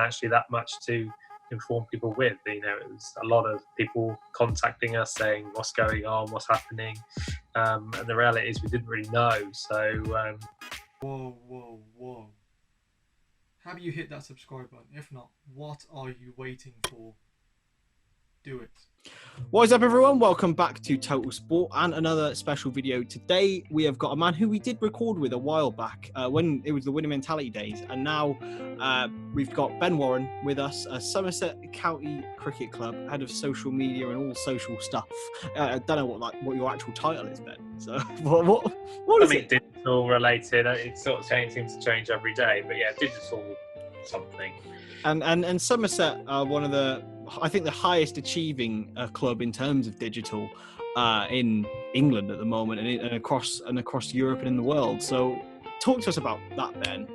actually that much to inform people with. It was a lot of people contacting us saying what's going on, what's happening, and the reality is we didn't really know. So Whoa. Have you hit that subscribe button? If not, what are you waiting for? Do it. What is up, everyone? Welcome back to TotalSport and another special video. Today we have got a man who we did record with a while back when it was the winning mentality days, and now we've got Ben Warren with us, a Somerset County Cricket Club head of social media and all social stuff. I don't know what your actual title is, Ben. So what is something it? digital related. It sort of seems to change every day, but yeah, digital something. And Somerset are one of the, I think, the highest achieving club in terms of digital in England at the moment, and across Europe and in the world. So talk to us about that, Ben.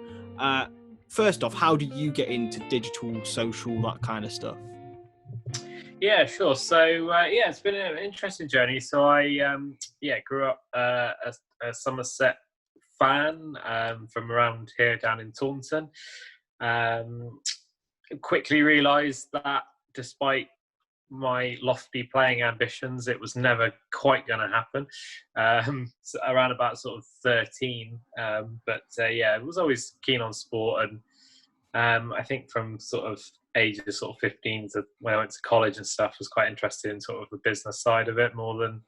First off, how did you get into digital, social, that kind of stuff? Yeah, sure. So it's been an interesting journey. So I grew up a Somerset fan from around here down in Taunton. Quickly realised that despite my lofty playing ambitions, it was never quite going to happen. So around about sort of 13, I was always keen on sport, and I think from sort of ages sort of 15 to when I went to college and stuff, was quite interested in sort of the business side of it more than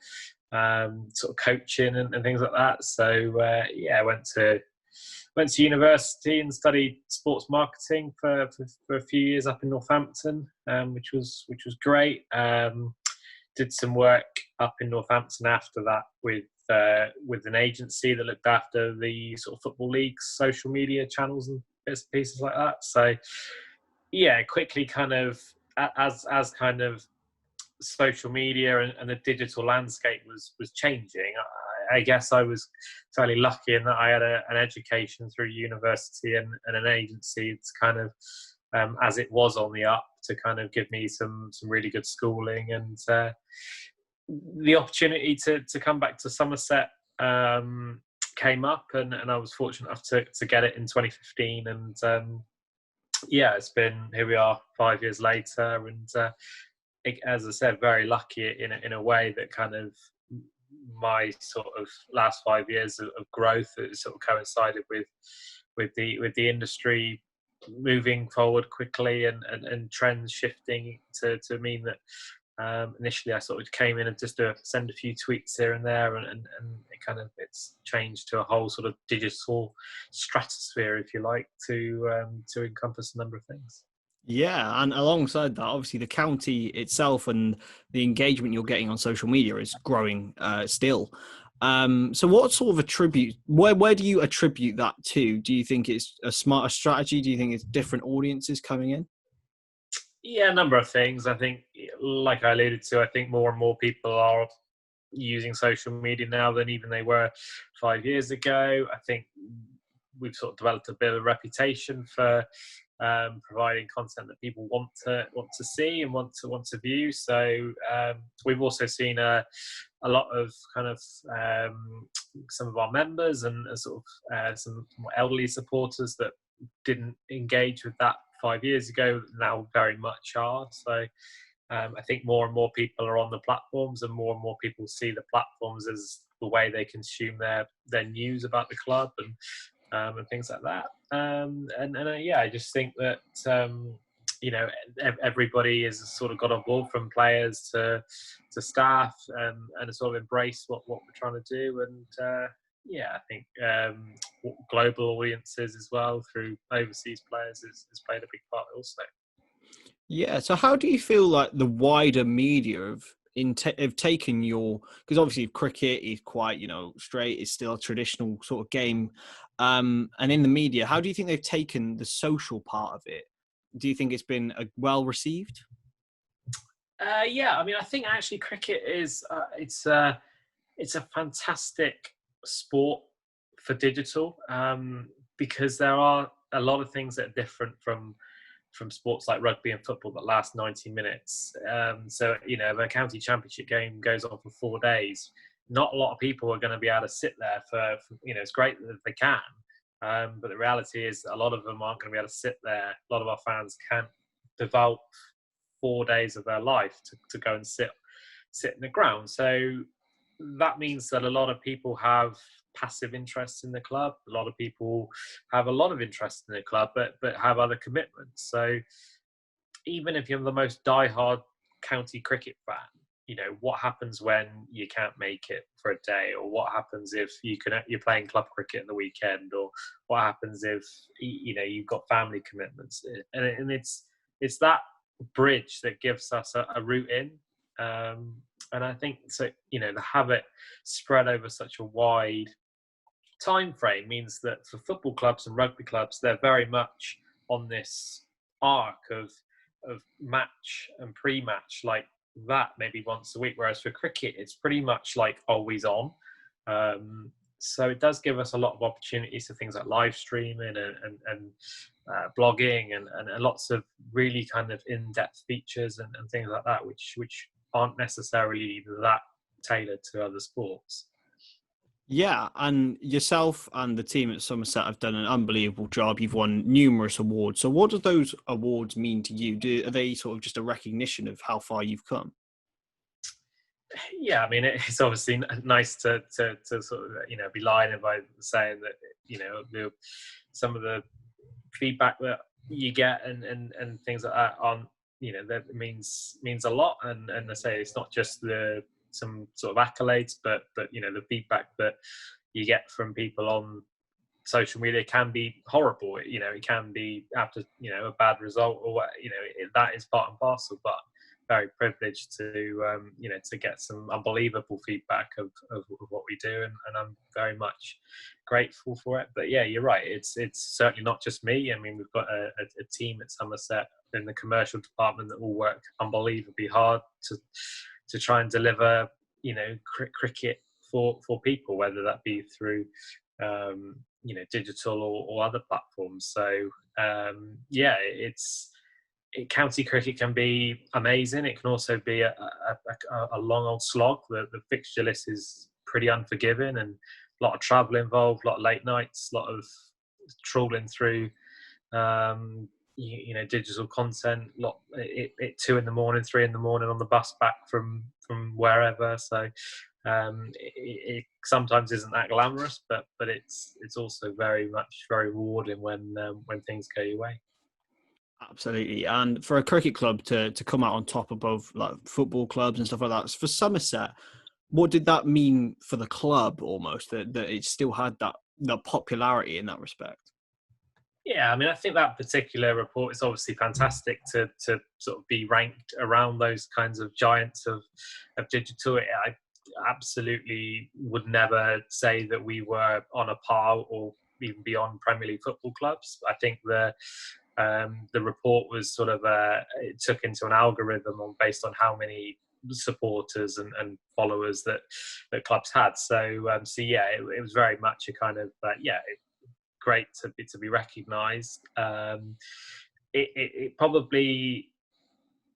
sort of coaching and things like that. So I went to university and studied sports marketing for a few years up in Northampton, which was great. Did some work up in Northampton after that with an agency that looked after the sort of football leagues, social media channels and bits and pieces like that. So quickly kind of as kind of social media and the digital landscape was changing, I guess I was fairly lucky in that I had an education through university and an agency to kind of, as it was on the up, to kind of give me some really good schooling, and the opportunity to come back to Somerset came up, and I was fortunate enough to get it in 2015, and it's been, here we are 5 years later, and as I said, very lucky in a way that kind of my sort of last 5 years of growth sort of coincided with the industry moving forward quickly and trends shifting to mean that initially I sort of came in and just to send a few tweets here and there, and it kind of, it's changed to a whole sort of digital stratosphere, if you like, to encompass a number of things. Yeah, and alongside that, obviously the county itself and the engagement you're getting on social media is growing still. So what sort of where do you attribute that to? Do you think it's a smarter strategy? Do you think it's different audiences coming in? Yeah, a number of things. I think, like I alluded to, I think more and more people are using social media now than even they were 5 years ago. I think we've sort of developed a bit of a reputation for providing content that people want to see and want to view. So we've also seen a lot of kind of some of our members and sort of some more elderly supporters that didn't engage with that 5 years ago now very much are. So I think more and more people are on the platforms, and more people see the platforms as the way they consume their news about the club and things like that. I just think that everybody has sort of got on board, from players to staff, and sort of embrace what we're trying to do. And I think global audiences as well through overseas players has played a big part also. Yeah. So how do you feel like the wider media have taken because obviously cricket is quite, straight, it's still a traditional sort of game. And in the media, how do you think they've taken the social part of it? Do you think it's been well received? I mean, I think actually cricket is it's a fantastic sport for digital, because there are a lot of things that are different from sports like rugby and football that last 90 minutes. So, if a county championship game goes on for 4 days, not a lot of people are going to be able to sit there for it's great that they can, But the reality is that a lot of them aren't going to be able to sit there. A lot of our fans can't devote 4 days of their life to go and sit in the ground. So that means that a lot of people have passive interest in the club. A lot of people have a lot of interest in the club, but have other commitments. So even if you're the most diehard county cricket fan, you know, what happens when you can't make it for a day, or what happens if you're playing club cricket in the weekend, or what happens if, you know, you've got family commitments, and it's that bridge that gives us a route in. And I think, so, you know, to have it spread over such a wide time frame means that for football clubs and rugby clubs, they're very much on this arc of match and pre-match like that, maybe once a week, whereas for cricket it's pretty much like always on. So it does give us a lot of opportunities for things like live streaming and blogging and lots of really kind of in-depth features and things like that, which aren't necessarily that tailored to other sports. Yeah, and yourself and the team at Somerset have done an unbelievable job. You've won numerous awards. So what do those awards mean to you? Are they sort of just a recognition of how far you've come? Yeah, I mean, it's obviously nice to sort of, you know, be lying by saying that, you know, some of the feedback that you get and things like that on, you know, that means a lot. And I say it's not just some sort of accolades, but you know, the feedback that you get from people on social media can be horrible. You know, it can be after, you know, a bad result or what, you know, that is part and parcel. But very privileged to you know, to get some unbelievable feedback of what we do, and I'm very much grateful for it. But yeah, you're right, it's certainly not just me. I mean, we've got a team at Somerset in the commercial department that all work unbelievably hard to try and deliver, you know, cricket for people, whether that be through you know, digital or other platforms. So yeah, county cricket can be amazing. It can also be a long old slog. The fixture list is pretty unforgiving, and a lot of travel involved, a lot of late nights, a lot of trawling through you know, digital content, at 2 a.m, 3 a.m on the bus back from wherever. So it sometimes isn't that glamorous, but it's also very rewarding when things go your way. Absolutely. And for a cricket club to come out on top above like football clubs and stuff like that, for Somerset, what did that mean for the club almost, that it still had that popularity in that respect? Yeah, I mean, I think that particular report is obviously fantastic to sort of be ranked around those kinds of giants of digital. I absolutely would never say that we were on a par or even beyond Premier League football clubs. I think the report was sort of it took into an algorithm based on how many supporters and followers that clubs had. So yeah, it was very much a kind of great to be recognised. It probably,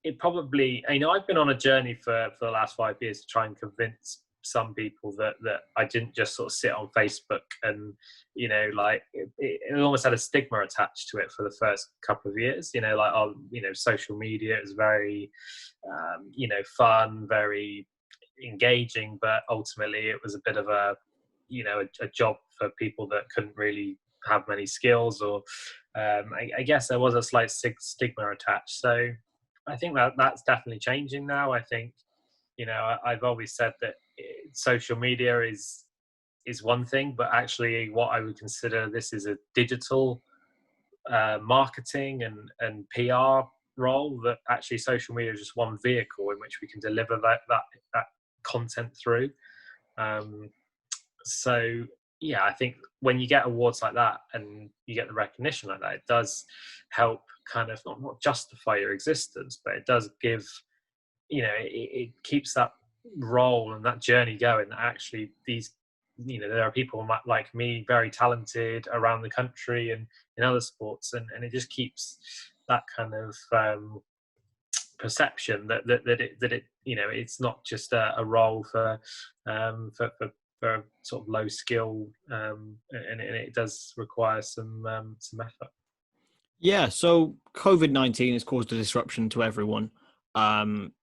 you know, I've been on a journey for the last 5 years to try and convince some people that I didn't just sort of sit on Facebook and, you know, like it almost had a stigma attached to it for the first couple of years, you know, like, oh, you know, social media is very you know, fun, very engaging, but ultimately it was a bit of a, you know, a job for people that couldn't really have many skills, or I guess there was a slight stigma attached. So I think that's definitely changing now. I think, you know, I've always said that social media is one thing, but actually what I would consider this is a digital marketing and PR role, that actually social media is just one vehicle in which we can deliver that content through. So yeah, I think when you get awards like that and you get the recognition like that, it does help kind of not justify your existence, but it does give, you know, it keeps that role and that journey going. Actually, these, you know, there are people like me, very talented around the country and in other sports, and it just keeps that kind of perception that it, you know, it's not just a role for for sort of low skill, and it does require some effort. Yeah, so COVID-19 has caused a disruption to everyone,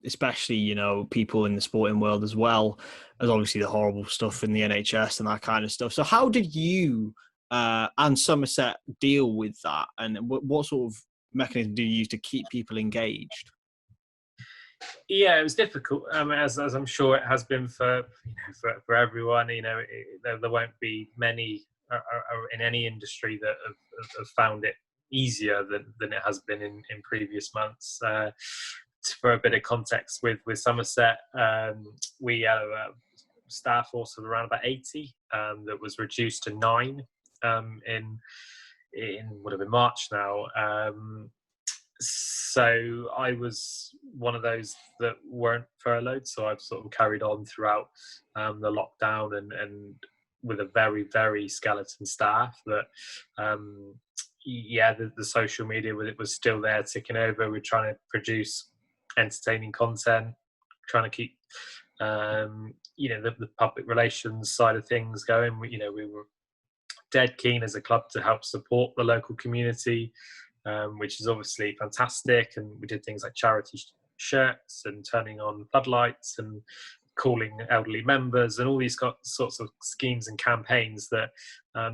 especially, you know, people in the sporting world as well, as obviously the horrible stuff in the NHS and that kind of stuff. So how did you and Somerset deal with that? And what sort of mechanism do you use to keep people engaged? Yeah, it was difficult. As I'm sure it has been for for everyone. You know, there won't be many in any industry that have found it easier than it has been in previous months. For a bit of context, with Somerset, we had a staff force of around about 80 that was reduced to 9 in would have been March now. So I was one of those that weren't furloughed, so I've sort of carried on throughout the lockdown and with a very, very skeleton staff that the social media with it was still there ticking over. We're trying to produce entertaining content, trying to keep the public relations side of things going. We were dead keen as a club to help support the local community, which is obviously fantastic. And we did things like charity shirts and turning on floodlights and calling elderly members and all these sorts of schemes and campaigns that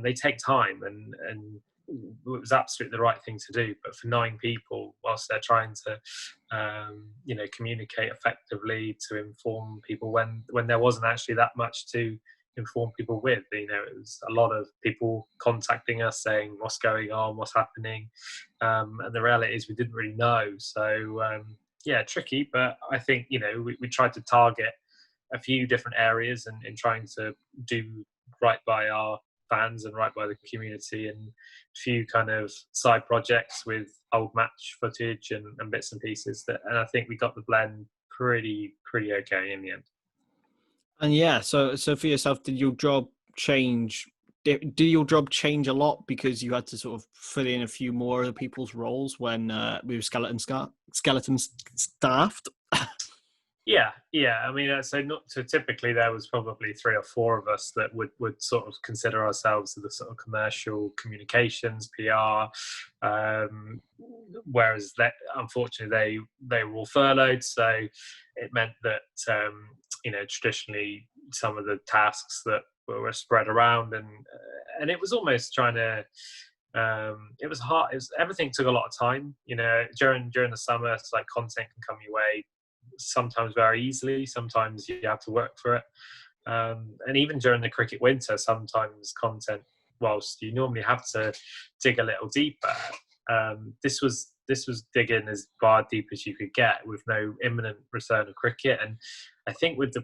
they take time, and it was absolutely the right thing to do. But for 9 people, whilst they're trying to communicate effectively to inform people when there wasn't actually that much to inform people with, it was a lot of people contacting us saying what's going on, what's happening, and the reality is we didn't really know. So tricky, but I think we tried to target a few different areas and trying to do right by our fans and right by the community, and a few kind of side projects with old match footage and bits and pieces and I think we got the blend pretty okay in the end. And yeah, so for yourself, did your job change? Did your job change a lot because you had to sort of fill in a few more of people's roles when we were skeleton staffed? Yeah. I mean, so typically there was probably 3 or 4 of us that would sort of consider ourselves the sort of commercial communications, PR, whereas unfortunately they were all furloughed. So it meant that traditionally some of the tasks that were spread around, and it was almost trying to. It was hard. Everything took a lot of time. During the summer, it's like content can come your way sometimes very easily, sometimes you have to work for it, and even during the cricket winter, sometimes content, whilst you normally have to dig a little deeper, this was digging as far deep as you could get with no imminent return of cricket. And I think with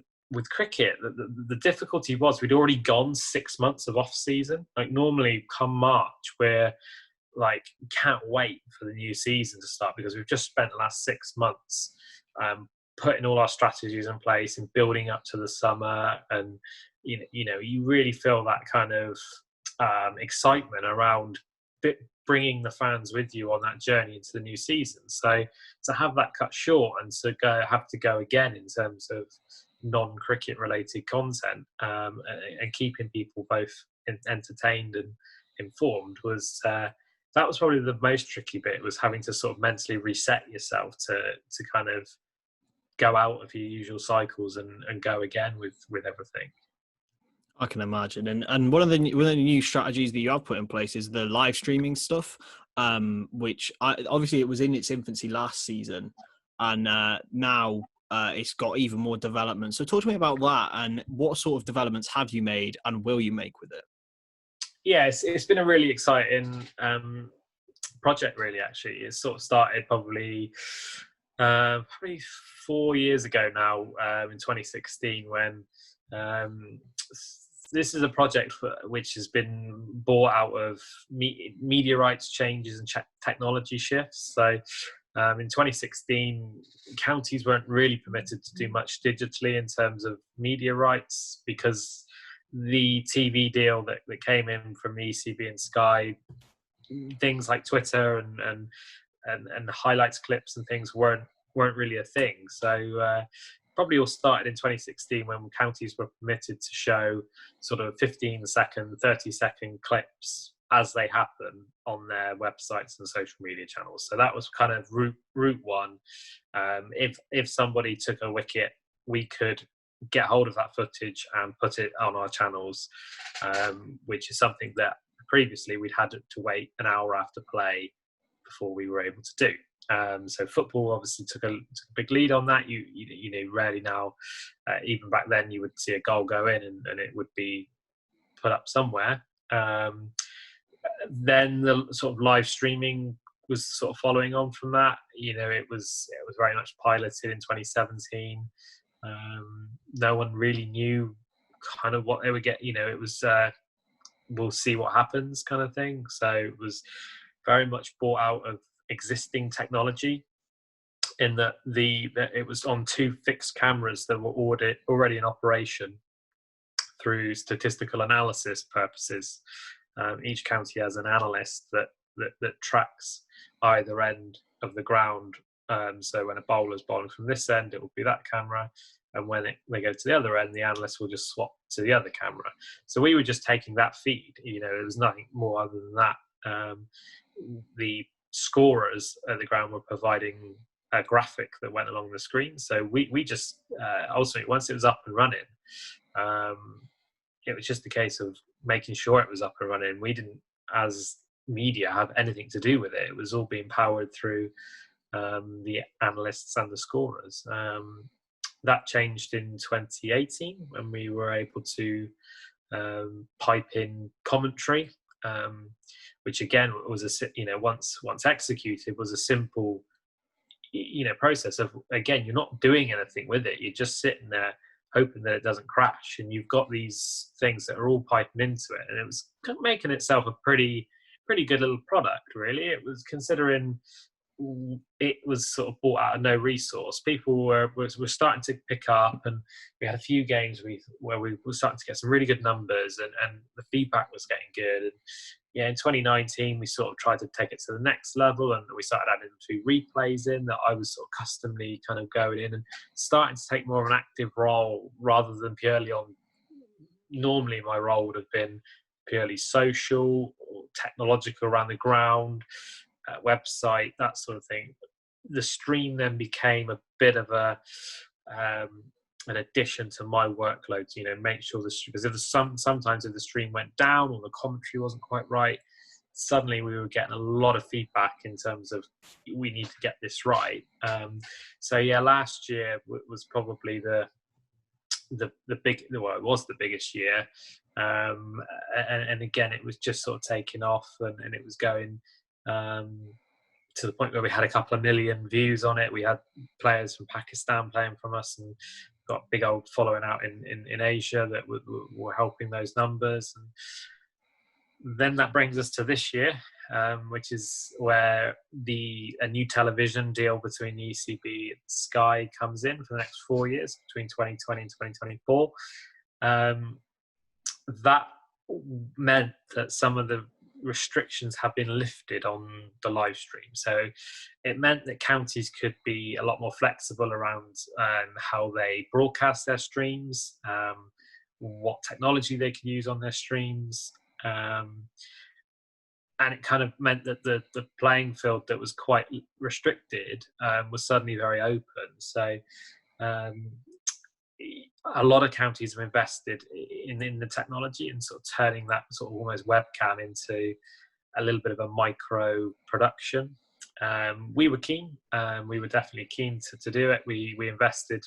cricket, the difficulty was we'd already gone 6 months of off season. Like normally come March, we're like can't wait for the new season to start because we've just spent the last 6 months putting all our strategies in place and building up to the summer, and you really feel that kind of excitement around bringing the fans with you on that journey into the new season. So to have that cut short and to have to go again in terms of non-cricket related content and keeping people both entertained and informed was that was probably the most tricky bit, was having to sort of mentally reset yourself to kind of go out of your usual cycles and go again with everything. I can imagine. And one of the new strategies that you have put in place is the live streaming stuff, which obviously it was in its infancy last season, and now it's got even more development. So talk to me about that, and what sort of developments have you made and will you make with it? Yeah, it's been a really exciting project, really, actually. It sort of started probably 4 years ago now, in 2016, when this is a project which has been bought out of media rights changes and technology shifts. So in 2016, counties weren't really permitted to do much digitally in terms of media rights because the TV deal that came in from the ECB and Sky, things like Twitter and highlights clips and things weren't really a thing. So probably all started in 2016 when counties were permitted to show sort of 15-second, 30-second clips as they happen on their websites and social media channels. So that was kind of route one. If somebody took a wicket, we could get hold of that footage and put it on our channels, which is something that previously we'd had to wait an hour after play before we were able to do. So football obviously took a big lead on that. You know, rarely now, even back then, you would see a goal go in and it would be put up somewhere. Then the sort of live streaming was sort of following on from that. You know, it was very much piloted in 2017. No one really knew kind of what they would get. You know, it was we'll see what happens kind of thing. So it was very much brought out of existing technology, in that it was on 2 fixed cameras that were already in operation through statistical analysis purposes. Each county has an analyst that tracks either end of the ground. So when a bowler's bowling from this end, it will be that camera, and when they go to the other end, the analyst will just swap to the other camera. So we were just taking that feed. You know, there was nothing more other than that. The scorers at the ground were providing a graphic that went along the screen. So we just ultimately, once it was up and running, it was just a case of making sure it was up and running. We didn't, as media, have anything to do with it. It was all being powered through the analysts and the scorers. That changed in 2018 when we were able to pipe in commentary, which again was once executed, was a simple process of, again, you're not doing anything with it. You're just sitting there hoping that it doesn't crash, and you've got these things that are all piping into it, and it was making itself a pretty good little product, really. It was, considering it was sort of bought out of no resource, people were starting to pick up, and we had a few games where we were starting to get some really good numbers, and the feedback was getting good. And yeah, in 2019 we sort of tried to take it to the next level, and we started adding a few replays in that I was sort of customly kind of going in and starting to take more of an active role, rather than purely on. Normally my role would have been purely social or technological around the ground, website, that sort of thing. The stream then became a bit of an addition to my workload. Make sure because sometimes if the stream went down or the commentary wasn't quite right, suddenly we were getting a lot of feedback in terms of, we need to get this right. So yeah, last year was probably it was the biggest year, and again, it was just sort of taking off, and it was going to the point where we had a couple of million views on it. We had players from Pakistan playing from us, and got a big old following out in Asia that were helping those numbers. And then that brings us to this year, which is where a new television deal between the ECB and Sky comes in for the next 4 years, between 2020 and 2024. That meant that some of the restrictions have been lifted on the live stream. So it meant that counties could be a lot more flexible around how they broadcast their streams, what technology they can use on their streams. And it kind of meant that the playing field that was quite restricted was suddenly very open. So a lot of counties have invested in the technology and sort of turning that sort of almost webcam into a little bit of a micro production. We were keen. We were definitely keen to do it. We invested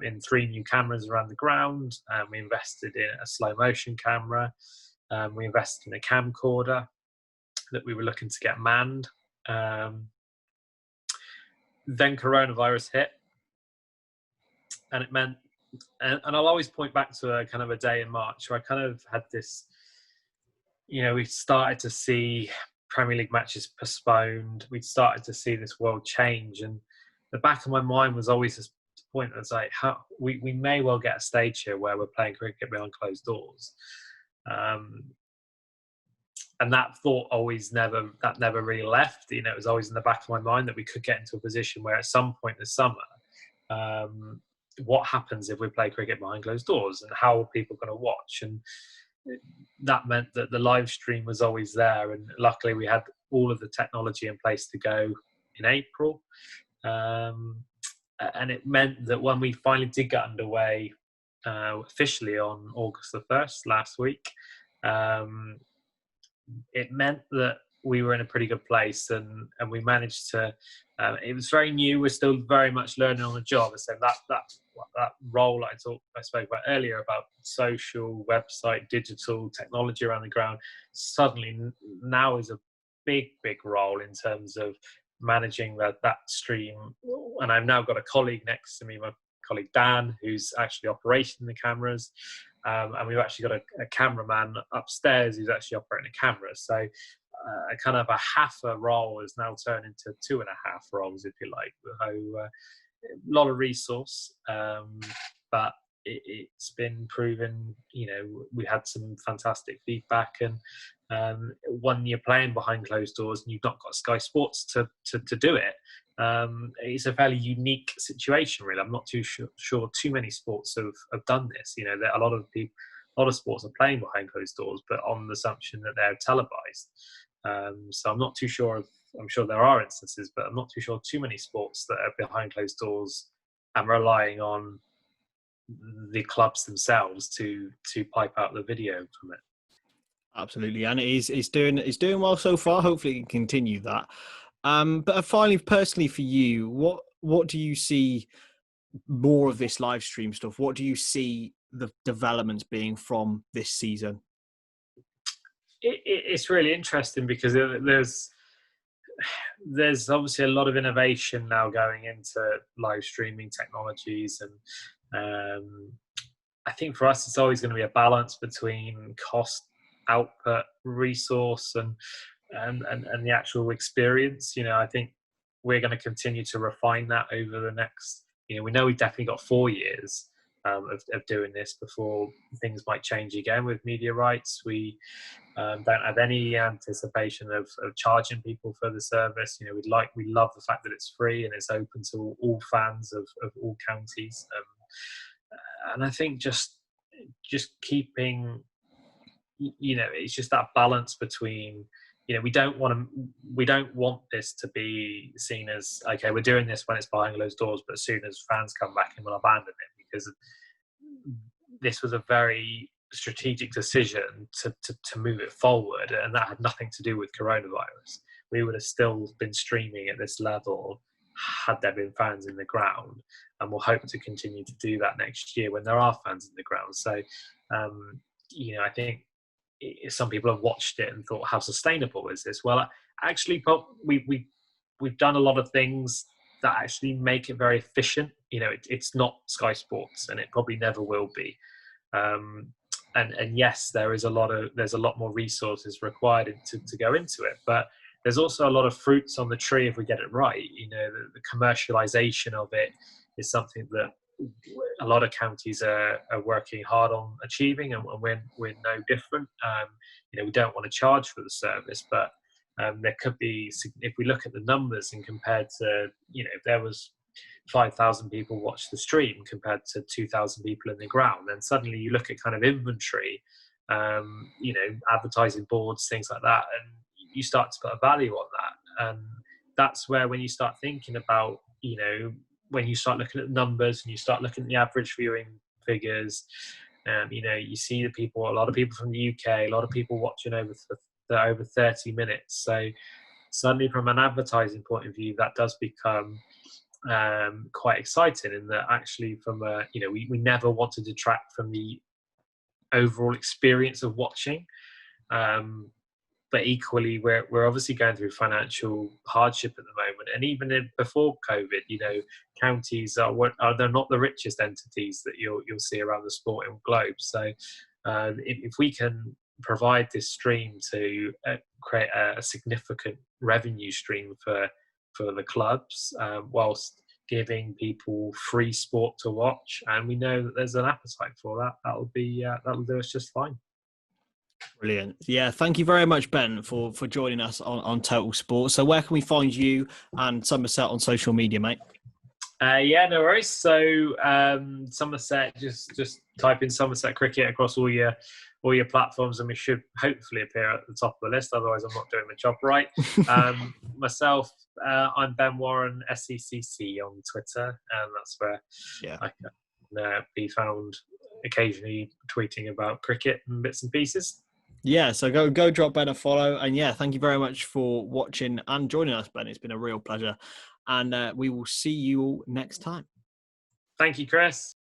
in 3 new cameras around the ground. We invested in a slow motion camera. We invested in a camcorder that we were looking to get manned. Then coronavirus hit, and it meant, and I'll always point back to a kind of a day in March where I kind of had this, we started to see Premier League matches postponed. We'd started to see this world change, and the back of my mind was always this point that's like, how we may well get a stage here where we're playing cricket behind closed doors. And that thought never really left. It was always in the back of my mind that we could get into a position where at some point this summer, what happens if we play cricket behind closed doors, and how are people going to watch? And that meant that the live stream was always there, and luckily we had all of the technology in place to go in April. And it meant that when we finally did get underway officially on August the 1st last week, it meant that we were in a pretty good place, and we managed to. It was very new. We're still very much learning on the job. So that role I spoke about earlier about social, website, digital technology around the ground, suddenly now is a big role in terms of managing that stream. And I've now got a colleague next to me, my colleague Dan, who's actually operating the cameras. And we've actually got a cameraman upstairs who's actually operating a camera. So kind of a half a role has now turned into 2.5 roles, if you like. So a lot of resource, but it's been proven, we had some fantastic feedback. And when you're playing behind closed doors and you've not got Sky Sports to do it, it's a fairly unique situation, really. I'm not too sure too many sports have done this. A lot of sports are playing behind closed doors, but on the assumption that they're televised. So I'm not too sure. I'm sure there are instances, but I'm not too sure too many sports that are behind closed doors and relying on the clubs themselves to pipe out the video from it. Absolutely, and it's doing well so far. Hopefully, it can continue that. But finally, personally for you, what do you see more of this live stream stuff? What do you see the developments being from this season? It's really interesting because there's obviously a lot of innovation now going into live streaming technologies, and I think for us it's always going to be a balance between cost, output, resource, and the actual experience. I think we're going to continue to refine that over the next. We know we've definitely got 4 years of doing this before things might change again with media rights. We don't have any anticipation of charging people for the service. We love the fact that it's free and it's open to all fans of all counties. And I think just keeping, it's just that balance between, we don't want this to be seen as, okay, we're doing this when it's behind closed doors, but as soon as fans come back in, we'll abandon it, because this was a very strategic decision to move it forward, and that had nothing to do with coronavirus. We would have still been streaming at this level had there been fans in the ground, and we'll hope to continue to do that next year when there are fans in the ground. So I think some people have watched it and thought, how sustainable is this? Well, actually, we've done a lot of things that actually make it very efficient. It's not Sky Sports, and it probably never will be. And yes, there's a lot more resources required to go into it, but there's also a lot of fruits on the tree if we get it right. The commercialization of it is something that a lot of counties are working hard on achieving, and we're no different. We don't want to charge for the service, but there could be, if we look at the numbers and compared to, if there was 5,000 people watch the stream compared to 2,000 people in the ground, then suddenly you look at kind of inventory, advertising boards, things like that, and you start to put a value on that. And that's where, when you start thinking about, when you start looking at numbers and you start looking at the average viewing figures, you see a lot of people from the UK, a lot of people watching over 30 minutes. So suddenly, from an advertising point of view, that does become quite exciting, in that actually we never want to detract from the overall experience of watching. But equally, we're obviously going through financial hardship at the moment, and even before COVID, counties they're not the richest entities that you'll see around the sporting globe. So if we can provide this stream to create a significant revenue stream for the clubs, whilst giving people free sport to watch, and we know that there's an appetite for that, that'll do us just fine. Brilliant. Yeah, thank you very much, Ben, for joining us on Total Sport. So where can we find you and Somerset on social media, mate? Yeah, no worries. So Somerset, just type in Somerset Cricket across all your platforms, and we should hopefully appear at the top of the list. Otherwise, I'm not doing my job right. Myself, I'm Ben Warren, SECC on Twitter, and that's where I can be found occasionally tweeting about cricket and bits and pieces. Yeah, so go drop Ben a follow, and yeah, thank you very much for watching and joining us, Ben. It's been a real pleasure, and we will see you all next time. Thank you, Chris.